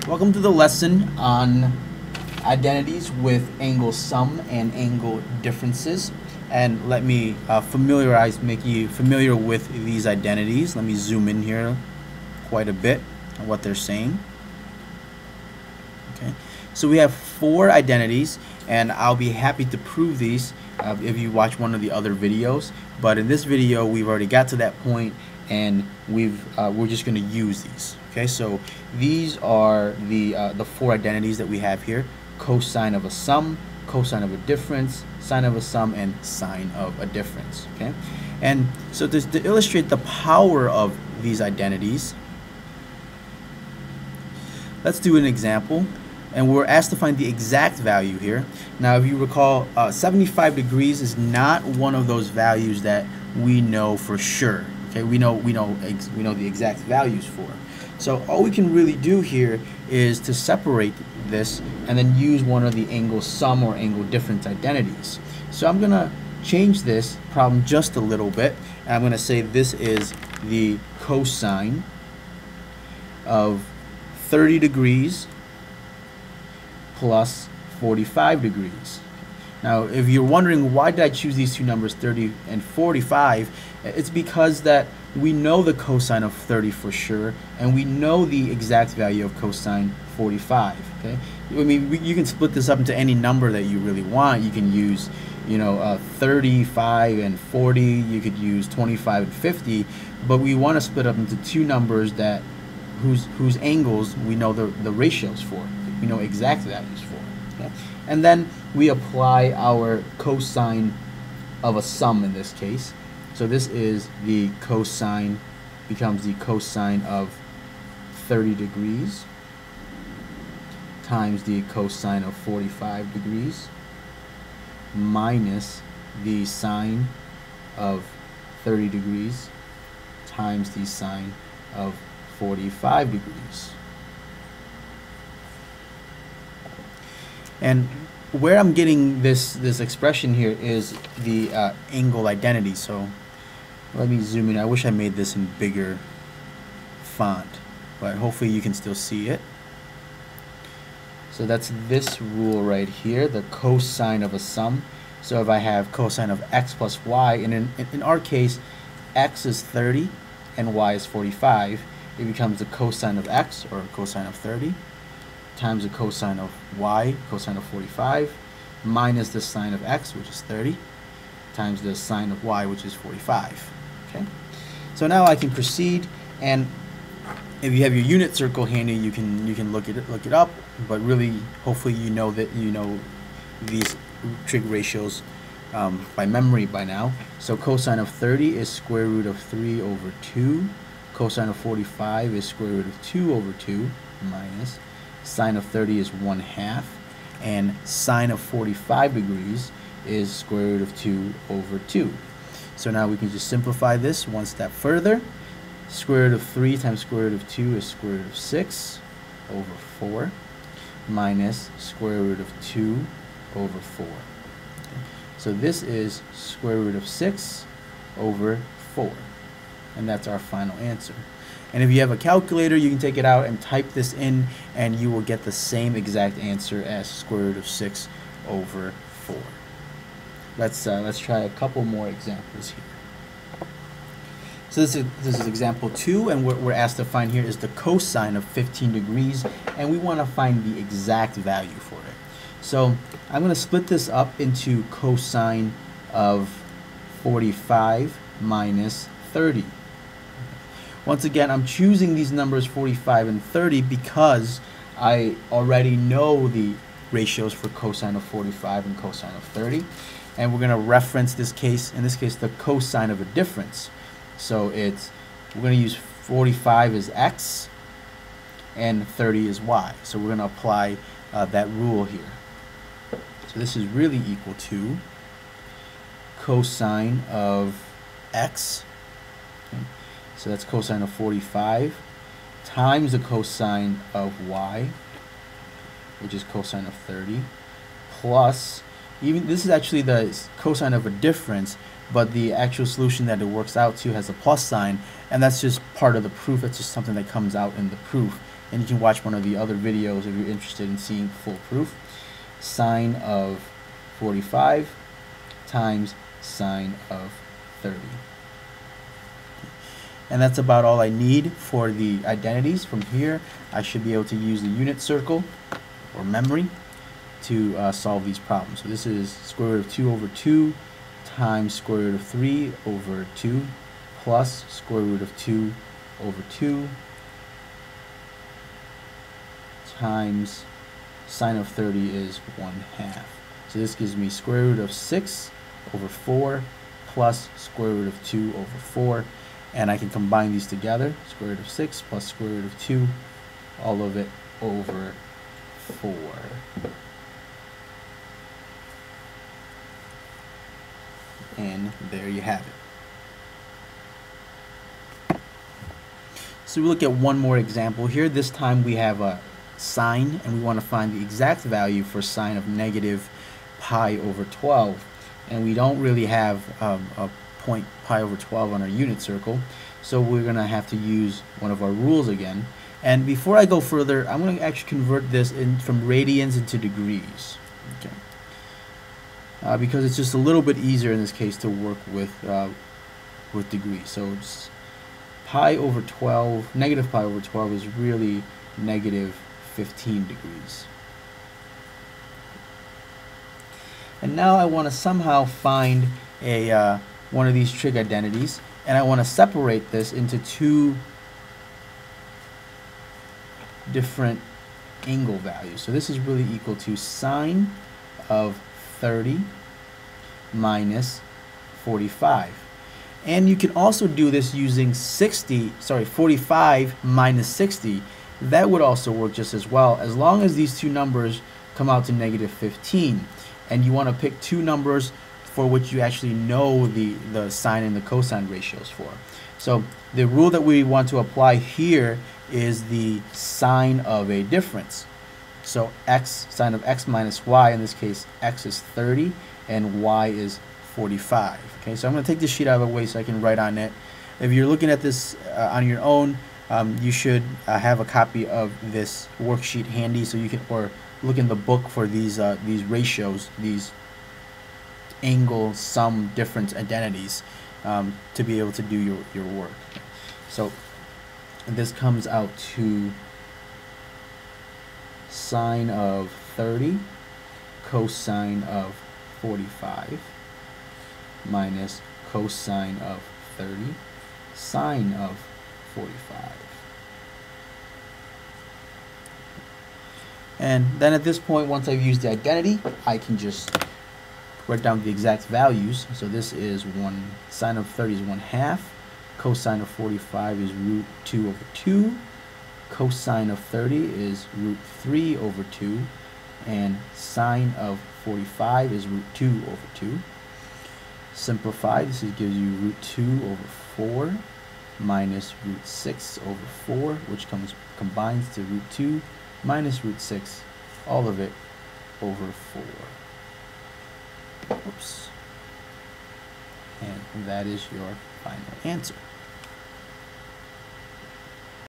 Welcome to the lesson on identities with angle sum and angle differences. And let me make you familiar with these identities. Let me zoom in here quite a bit on what they're saying. Okay, so we have 4 identities, and I'll be happy to prove these if you watch one of the other videos. But in this video, we've already got to that point, and we're just going to use these. Okay, so these are the 4 identities that we have here: cosine of a sum, cosine of a difference, sine of a sum, and sine of a difference. Okay, and so to illustrate the power of these identities, let's do an example. And we're asked to find the exact value here. Now, if you recall, 75 degrees is not one of those values that we know for sure. Okay, we know the exact values for. So all we can really do here is to separate this and then use one of the angle sum or angle difference identities. So I'm gonna change this problem just a little bit, and I'm gonna say this is the cosine of 30 degrees plus 45 degrees. Now, if you're wondering why did I choose these two numbers, 30 and 45, it's because that we know the cosine of 30 for sure, and we know the exact value of cosine 45. Okay, I mean, you can split this up into any number that you really want. You can use, 35 and 40. You could use 25 and 50, but we want to split up into two numbers that whose angles we know the ratios for. We know exact values for. Okay? And then we apply our cosine of a sum in this case. So this is the cosine, becomes the cosine of 30 degrees times the cosine of 45 degrees minus the sine of 30 degrees times the sine of 45 degrees. And where I'm getting this expression here is the angle identity. So let me zoom in. I wish I made this in bigger font, but hopefully you can still see it. So that's this rule right here, the cosine of a sum. So if I have cosine of x plus y, and in our case, x is 30 and y is 45, it becomes the cosine of x, or cosine of 30, times the cosine of y, cosine of 45, minus the sine of x, which is 30, times the sine of y, which is 45. Okay, so now I can proceed, and if you have your unit circle handy, you can look it up. But really, hopefully, you know these trig ratios by memory by now. So cosine of 30 is square root of 3 over 2. Cosine of 45 is square root of 2 over 2 minus sine of 30 is 1/2, and sine of 45 degrees is square root of 2 over 2. So now we can just simplify this one step further. Square root of 3 times square root of 2 is square root of 6 over 4 minus square root of 2 over 4. Okay. So this is square root of 6 over 4. And that's our final answer. And if you have a calculator, you can take it out and type this in, and you will get the same exact answer as square root of 6 over 4. Let's try a couple more examples here. So this is example 2, and what we're asked to find here is the cosine of 15 degrees, and we want to find the exact value for it. So I'm going to split this up into cosine of 45 minus 30. Once again, I'm choosing these numbers 45 and 30 because I already know the ratios for cosine of 45 and cosine of 30. And we're going to reference this case, in this case, the cosine of a difference. So we're going to use 45 as x and 30 as y. So we're going to apply that rule here. So this is really equal to cosine of x. Okay. So that's cosine of 45 times the cosine of y, which is cosine of 30, plus, even this is actually the cosine of a difference, but the actual solution that it works out to has a plus sign, and that's just part of the proof. It's just something that comes out in the proof and you can watch one of the other videos if you're interested in seeing full proof. Sine of 45 times sine of 30. And that's about all I need for the identities. From here, I should be able to use the unit circle or memory to solve these problems. So this is square root of 2 over 2 times square root of 3 over 2 plus square root of 2 over 2 times sine of 30 is 1/2. So this gives me square root of 6 over 4 plus square root of 2 over 4. And I can combine these together. Square root of 6 plus square root of 2, all of it over 4. And there you have it. So we look at one more example here. This time we have a sine, and we want to find the exact value for sine of negative pi over 12. And we don't really have a point pi over 12 on our unit circle, so we're going to have to use one of our rules again. And before I go further, I'm going to actually convert this from radians into degrees, okay? Because it's just a little bit easier in this case to work with degrees. So it's pi over 12, negative pi over 12 is really negative 15 degrees. And now I want to somehow find a one of these trig identities, and I want to separate this into two different angle values. So this is really equal to sine of 30 minus 45. And you can also do this using 45 minus 60. That would also work just as well, as long as these two numbers come out to negative 15. And you want to pick two numbers for which you actually know the sine and the cosine ratios for. So the rule that we want to apply here is the sine of a difference. So x, sine of x minus y, in this case x is 30 and y is 45. Okay, so I'm going to take this sheet out of the way so I can write on it. If you're looking at this on your own, you should have a copy of this worksheet handy, so you can, or look in the book for these ratios, these angle sum difference identities, to be able to do your work. So this comes out to sine of 30 cosine of 45 minus cosine of 30 sine of 45. And then at this point, once I've used the identity, I can just write down the exact values. So this is sine of 30 is 1/2, cosine of 45 is root 2 over 2, cosine of 30 is root 3 over 2, and sine of 45 is root 2 over 2. Simplify, this gives you root 2 over 4 minus root 6 over 4, which combines to root 2 minus root 6, all of it over 4. Oops. And that is your final answer.